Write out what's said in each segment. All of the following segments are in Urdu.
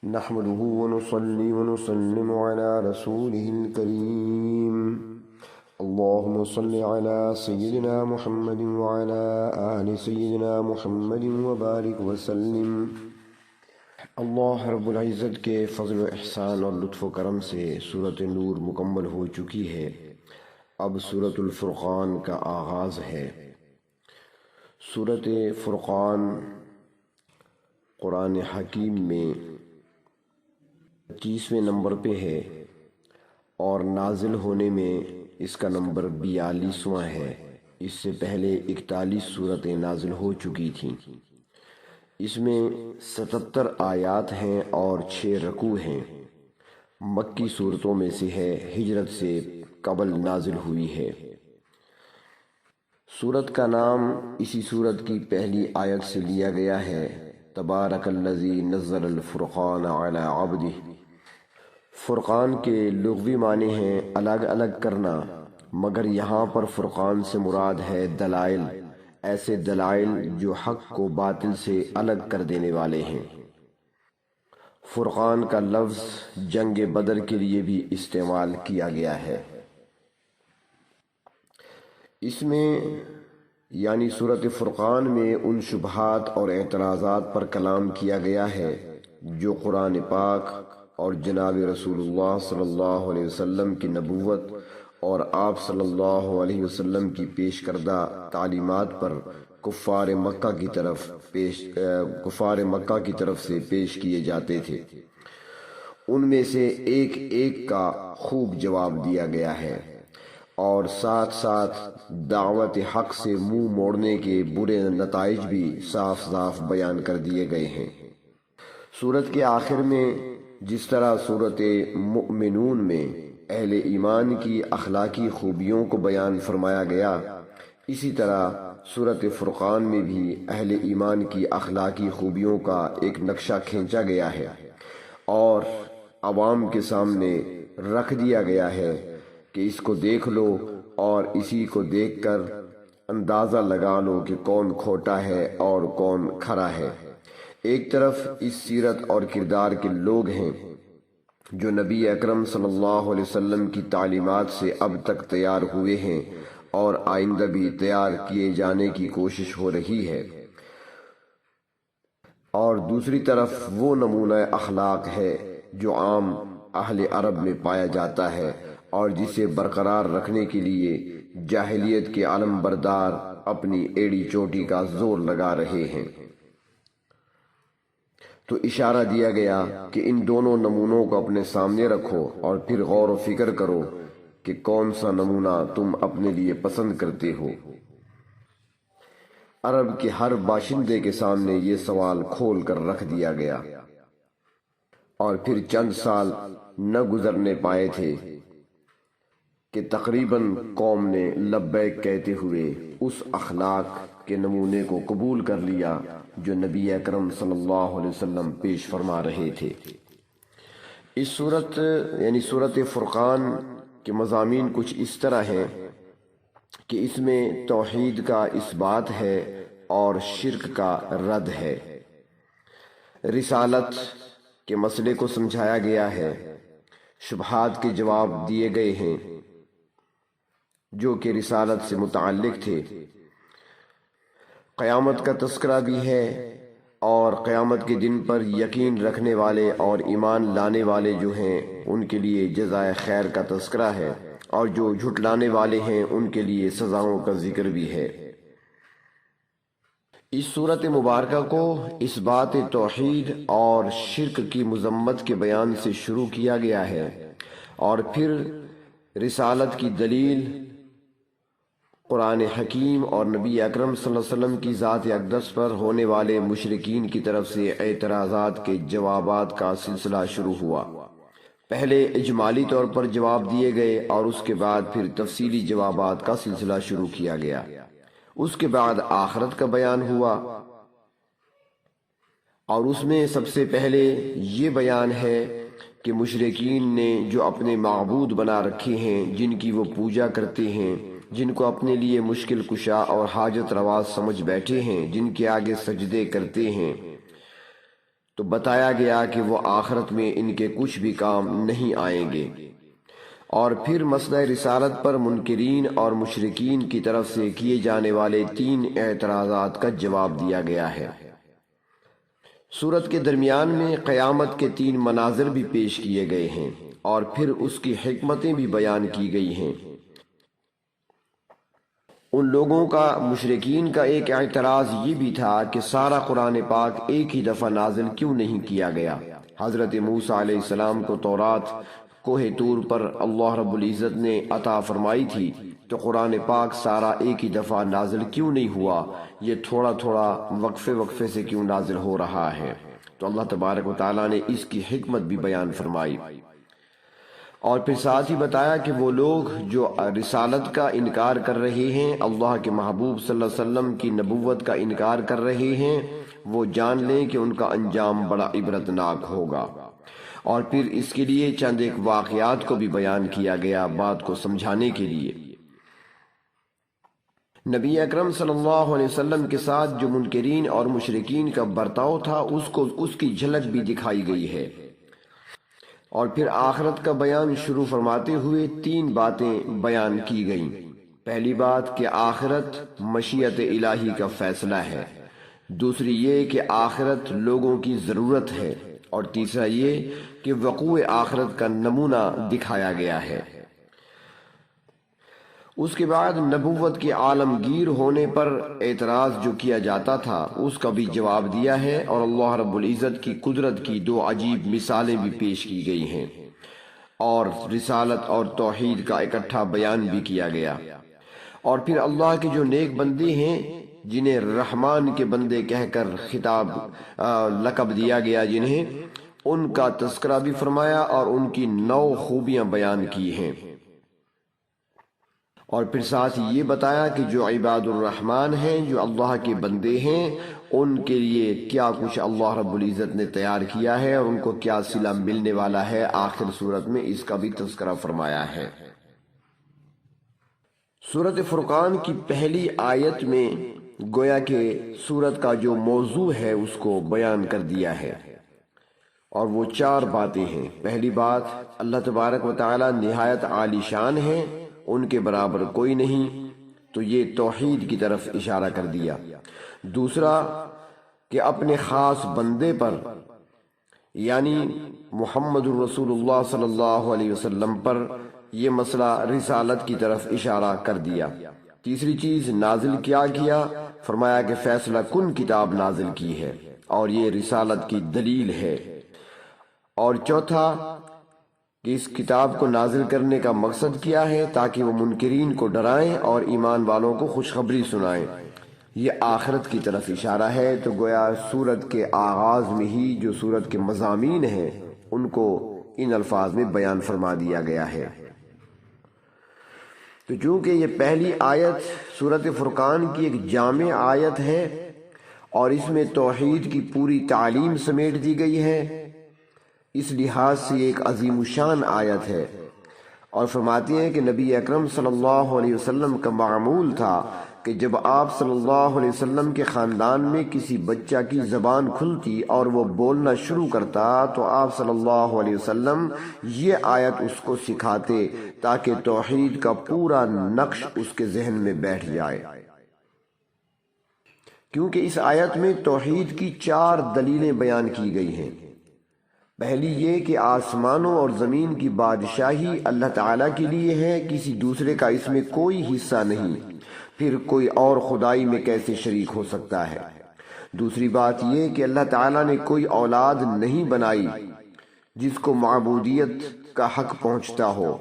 نحمده ونصلي ونسلم على رسوله الكريم اللهم صل على سيدنا محمد وعلى آل سيدنا محمد وبارك وسلم۔ اللہ رب العزت کے فضل و احسان اور لطف و کرم سے سورۃ نور مکمل ہو چکی ہے۔ اب سورۃ الفرقان کا آغاز ہے۔ سورۃ فرقان قرآن حکیم میں 25ویں نمبر پہ ہے اور نازل ہونے میں اس کا نمبر 42واں ہے۔ اس سے پہلے 41 صورتیں نازل ہو چکی تھیں۔ اس میں 77 آیات ہیں اور 6 رکوع ہیں۔ مکی صورتوں میں سے ہے، ہجرت سے قبل نازل ہوئی ہے۔ سورت کا نام اسی سورت کی پہلی آیت سے لیا گیا ہے، تبارک الذی نزل الفرقان علی عبدہ۔ فرقان کے لغوی معنی ہیں الگ الگ کرنا، مگر یہاں پر فرقان سے مراد ہے دلائل، ایسے دلائل جو حق کو باطل سے الگ کر دینے والے ہیں۔ فرقان کا لفظ جنگ بدر کے لیے بھی استعمال کیا گیا ہے۔ اس میں یعنی سورۃ فرقان میں ان شبہات اور اعتراضات پر کلام کیا گیا ہے جو قرآن پاک اور جناب رسول اللہ صلی اللہ علیہ وسلم کی نبوت اور آپ صلی اللہ علیہ وسلم کی پیش کردہ تعلیمات پر کفار مکہ کی طرف سے پیش کیے جاتے تھے۔ ان میں سے ایک ایک کا خوب جواب دیا گیا ہے اور ساتھ ساتھ دعوت حق سے منہ موڑنے کے برے نتائج بھی صاف صاف بیان کر دیے گئے ہیں۔ سورت کے آخر میں جس طرح سورت مؤمنون میں اہل ایمان کی اخلاقی خوبیوں کو بیان فرمایا گیا، اسی طرح سورت فرقان میں بھی اہل ایمان کی اخلاقی خوبیوں کا ایک نقشہ کھینچا گیا ہے اور عوام کے سامنے رکھ دیا گیا ہے کہ اس کو دیکھ لو اور اسی کو دیکھ کر اندازہ لگا لو کہ کون کھوٹا ہے اور کون کھرا ہے۔ ایک طرف اس سیرت اور کردار کے لوگ ہیں جو نبی اکرم صلی اللہ علیہ وسلم کی تعلیمات سے اب تک تیار ہوئے ہیں اور آئندہ بھی تیار کیے جانے کی کوشش ہو رہی ہے، اور دوسری طرف وہ نمونہ اخلاق ہے جو عام اہل عرب میں پایا جاتا ہے اور جسے برقرار رکھنے کے لیے جاہلیت کے علم بردار اپنی ایڑی چوٹی کا زور لگا رہے ہیں۔ تو اشارہ دیا گیا کہ ان دونوں نمونوں کو اپنے سامنے رکھو اور پھر غور و فکر کرو کہ کون سا نمونہ تم اپنے لیے پسند کرتے ہو۔ عرب کے ہر باشندے کے سامنے یہ سوال کھول کر رکھ دیا گیا، اور پھر چند سال نہ گزرنے پائے تھے کہ تقریباً قوم نے لبیک کہتے ہوئے اس اخلاق کے نمونے کو قبول کر لیا جو نبی اکرم صلی اللہ علیہ وسلم پیش فرما رہے تھے۔ اس سورت یعنی سورت فرقان کے مضامین کچھ اس طرح ہیں کہ اس میں توحید کا اثبات ہے اور شرک کا رد ہے۔ رسالت کے مسئلے کو سمجھایا گیا ہے، شبہات کے جواب دیے گئے ہیں جو کہ رسالت سے متعلق تھے، قیامت کا تذکرہ بھی ہے اور قیامت کے دن پر یقین رکھنے والے اور ایمان لانے والے جو ہیں ان کے لیے جزائے خیر کا تذکرہ ہے، اور جو جھٹلانے والے ہیں ان کے لیے سزاؤں کا ذکر بھی ہے۔ اس صورت مبارکہ کو اس بات توحید اور شرک کی مذمت کے بیان سے شروع کیا گیا ہے، اور پھر رسالت کی دلیل قرآن حکیم اور نبی اکرم صلی اللہ علیہ وسلم کی ذات اقدس پر ہونے والے مشرکین کی طرف سے اعتراضات کے جوابات کا سلسلہ شروع ہوا۔ پہلے اجمالی طور پر جواب دیے گئے اور اس کے بعد پھر تفصیلی جوابات کا سلسلہ شروع کیا گیا۔ اس کے بعد آخرت کا بیان ہوا، اور اس میں سب سے پہلے یہ بیان ہے کہ مشرکین نے جو اپنے معبود بنا رکھے ہیں، جن کی وہ پوجا کرتے ہیں، جن کو اپنے لیے مشکل کشا اور حاجت روا سمجھ بیٹھے ہیں، جن کے آگے سجدے کرتے ہیں، تو بتایا گیا کہ وہ آخرت میں ان کے کچھ بھی کام نہیں آئیں گے۔ اور پھر مسئلہ رسالت پر منکرین اور مشرکین کی طرف سے کیے جانے والے 3 اعتراضات کا جواب دیا گیا ہے۔ سورت کے درمیان میں قیامت کے 3 مناظر بھی پیش کیے گئے ہیں اور پھر اس کی حکمتیں بھی بیان کی گئی ہیں۔ ان لوگوں کا، مشرکین کا ایک اعتراض یہ بھی تھا کہ سارا قرآن پاک ایک ہی دفعہ نازل کیوں نہیں کیا گیا۔ حضرت موسیٰ علیہ السلام کو تورات کوہ طور پر اللہ رب العزت نے عطا فرمائی تھی، تو قرآن پاک سارا ایک ہی دفعہ نازل کیوں نہیں ہوا، یہ تھوڑا تھوڑا وقفے سے کیوں نازل ہو رہا ہے؟ تو اللہ تبارک و تعالیٰ نے اس کی حکمت بھی بیان فرمائی، اور پھر ساتھ ہی بتایا کہ وہ لوگ جو رسالت کا انکار کر رہے ہیں، اللہ کے محبوب صلی اللہ علیہ وسلم کی نبوت کا انکار کر رہے ہیں، وہ جان لیں کہ ان کا انجام بڑا عبرتناک ہوگا۔ اور پھر اس کے لیے چند ایک واقعات کو بھی بیان کیا گیا بات کو سمجھانے کے لیے۔ نبی اکرم صلی اللہ علیہ وسلم کے ساتھ جو منکرین اور مشرکین کا برتاؤ تھا، اس کی جھلک بھی دکھائی گئی ہے۔ اور پھر آخرت کا بیان شروع فرماتے ہوئے 3 باتیں بیان کی گئیں۔ پہلی بات کہ آخرت مشیت الہی کا فیصلہ ہے، دوسری یہ کہ آخرت لوگوں کی ضرورت ہے، اور تیسرا یہ کہ وقوع آخرت کا نمونہ دکھایا گیا ہے۔ اس کے بعد نبوت کے عالمگیر ہونے پر اعتراض جو کیا جاتا تھا اس کا بھی جواب دیا ہے، اور اللہ رب العزت کی قدرت کی 2 عجیب مثالیں بھی پیش کی گئی ہیں، اور رسالت اور توحید کا اکٹھا بیان بھی کیا گیا۔ اور پھر اللہ کے جو نیک بندے ہیں، جنہیں رحمان کے بندے کہہ کر لقب دیا گیا، جنہیں ان کا تذکرہ بھی فرمایا اور ان کی 9 خوبیاں بیان کی ہیں۔ اور پھر ساتھ یہ بتایا کہ جو عباد الرحمن ہیں، جو اللہ کے بندے ہیں، ان کے لیے کیا کچھ اللہ رب العزت نے تیار کیا ہے اور ان کو کیا صلہ ملنے والا ہے۔ آخر سورت میں اس کا بھی تذکرہ فرمایا ہے۔ سورت فرقان کی پہلی آیت میں گویا کہ سورت کا جو موضوع ہے اس کو بیان کر دیا ہے، اور وہ 4 باتیں ہیں۔ پہلی بات، اللہ تبارک و تعالی نہایت عالی شان ہے، ان کے برابر کوئی نہیں، تو یہ توحید کی طرف اشارہ کر دیا۔ دوسرا کہ اپنے خاص بندے پر، یعنی محمد الرسول اللہ صلی اللہ علیہ وسلم پر یہ مسئلہ رسالت کی طرف اشارہ کر دیا۔ تیسری چیز نازل کیا فرمایا کہ فیصلہ کن کتاب نازل کی ہے، اور یہ رسالت کی دلیل ہے۔ اور چوتھا کہ اس کتاب کو نازل کرنے کا مقصد کیا ہے، تاکہ وہ منکرین کو ڈرائیں اور ایمان والوں کو خوشخبری سنائیں۔ یہ آخرت کی طرف اشارہ ہے۔ تو گویا سورت کے آغاز میں ہی جو سورت کے مضامین ہیں ان کو ان الفاظ میں بیان فرما دیا گیا ہے۔ تو چونکہ یہ پہلی آیت سورت فرقان کی ایک جامع آیت ہے اور اس میں توحید کی پوری تعلیم سمیٹ دی گئی ہے، اس لحاظ سے یہ ایک عظیم الشان آیت ہے۔ اور فرماتی ہیں کہ نبی اکرم صلی اللہ علیہ وسلم کا معمول تھا کہ جب آپ صلی اللہ علیہ وسلم کے خاندان میں کسی بچہ کی زبان کھلتی اور وہ بولنا شروع کرتا تو آپ صلی اللہ علیہ وسلم یہ آیت اس کو سکھاتے تاکہ توحید کا پورا نقش اس کے ذہن میں بیٹھ جائے، کیونکہ اس آیت میں توحید کی 4 دلیلیں بیان کی گئی ہیں۔ پہلی یہ کہ آسمانوں اور زمین کی بادشاہی اللہ تعالیٰ کے لیے ہے، کسی دوسرے کا اس میں کوئی حصہ نہیں، پھر کوئی اور خدائی میں کیسے شریک ہو سکتا ہے۔ دوسری بات یہ کہ اللہ تعالیٰ نے کوئی اولاد نہیں بنائی جس کو معبودیت کا حق پہنچتا ہو،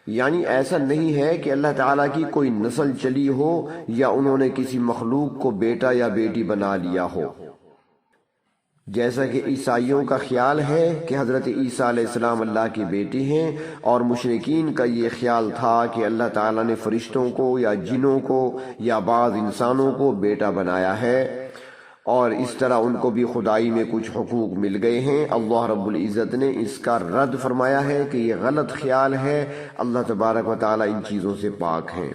یعنی ایسا نہیں ہے کہ اللہ تعالیٰ کی کوئی نسل چلی ہو یا انہوں نے کسی مخلوق کو بیٹا یا بیٹی بنا لیا ہو، جیسا کہ عیسائیوں کا خیال ہے کہ حضرت عیسیٰ علیہ السلام اللہ کے بیٹے ہیں، اور مشرکین کا یہ خیال تھا کہ اللہ تعالیٰ نے فرشتوں کو یا جنوں کو یا بعض انسانوں کو بیٹا بنایا ہے، اور اس طرح ان کو بھی خدائی میں کچھ حقوق مل گئے ہیں۔ اللہ رب العزت نے اس کا رد فرمایا ہے کہ یہ غلط خیال ہے، اللہ تبارک و تعالیٰ ان چیزوں سے پاک ہیں۔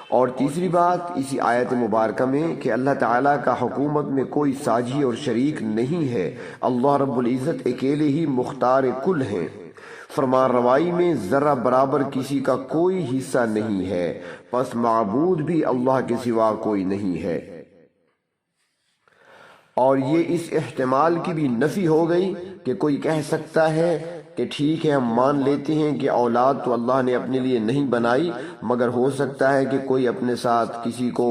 اور تیسری بات اسی آیت مبارکہ میں کہ اللہ تعالیٰ کا حکومت میں کوئی ساجی اور شریک نہیں ہے، اللہ رب العزت اکیلے ہی مختار کل ہیں، فرمان روائی میں ذرہ برابر کسی کا کوئی حصہ نہیں ہے، پس معبود بھی اللہ کے سوا کوئی نہیں ہے۔ اور یہ اس احتمال کی بھی نفی ہو گئی کہ کوئی کہہ سکتا ہے کہ ٹھیک ہے ہم مان لیتے ہیں کہ اولاد تو اللہ نے اپنے لیے نہیں بنائی، مگر ہو سکتا ہے کہ کوئی اپنے ساتھ کسی کو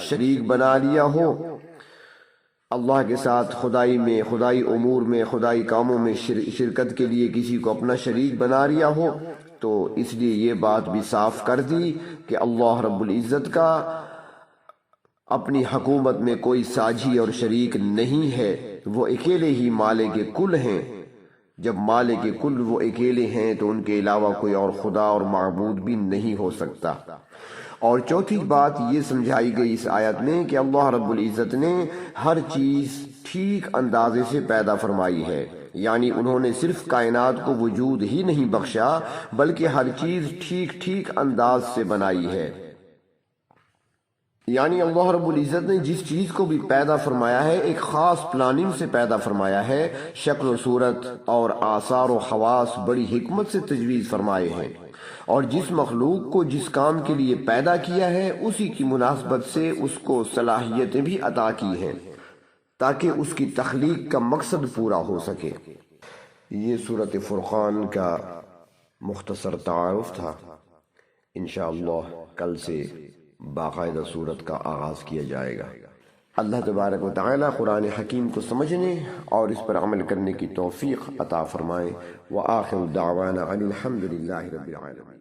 شریک بنا لیا ہو، اللہ کے ساتھ خدائی میں، خدائی امور میں، خدائی کاموں میں شرکت کے لیے کسی کو اپنا شریک بنا لیا ہو، تو اس لیے یہ بات بھی صاف کر دی کہ اللہ رب العزت کا اپنی حکومت میں کوئی ساجی اور شریک نہیں ہے، وہ اکیلے ہی مالک کل ہیں۔ جب مالک کل وہ اکیلے ہیں تو ان کے علاوہ کوئی اور خدا اور معبود بھی نہیں ہو سکتا۔ اور چوتھی بات یہ سمجھائی گئی اس آیت میں کہ اللہ رب العزت نے ہر چیز ٹھیک اندازے سے پیدا فرمائی ہے، یعنی انہوں نے صرف کائنات کو وجود ہی نہیں بخشا بلکہ ہر چیز ٹھیک ٹھیک انداز سے بنائی ہے۔ یعنی اللہ رب العزت نے جس چیز کو بھی پیدا فرمایا ہے ایک خاص پلاننگ سے پیدا فرمایا ہے، شکل و صورت اور آثار و خواص بڑی حکمت سے تجویز فرمائے ہیں، اور جس مخلوق کو جس کام کے لیے پیدا کیا ہے اسی کی مناسبت سے اس کو صلاحیتیں بھی عطا کی ہیں تاکہ اس کی تخلیق کا مقصد پورا ہو سکے۔ یہ سورۃ فرقان کا مختصر تعارف تھا، انشاءاللہ کل سے باقاعدہ سورت کا آغاز کیا جائے گا۔ اللہ تبارک و تعالی قرآن حکیم کو سمجھنے اور اس پر عمل کرنے کی توفیق عطا فرمائے۔ وآخر دعوانا ان الحمد للہ رب العالمین۔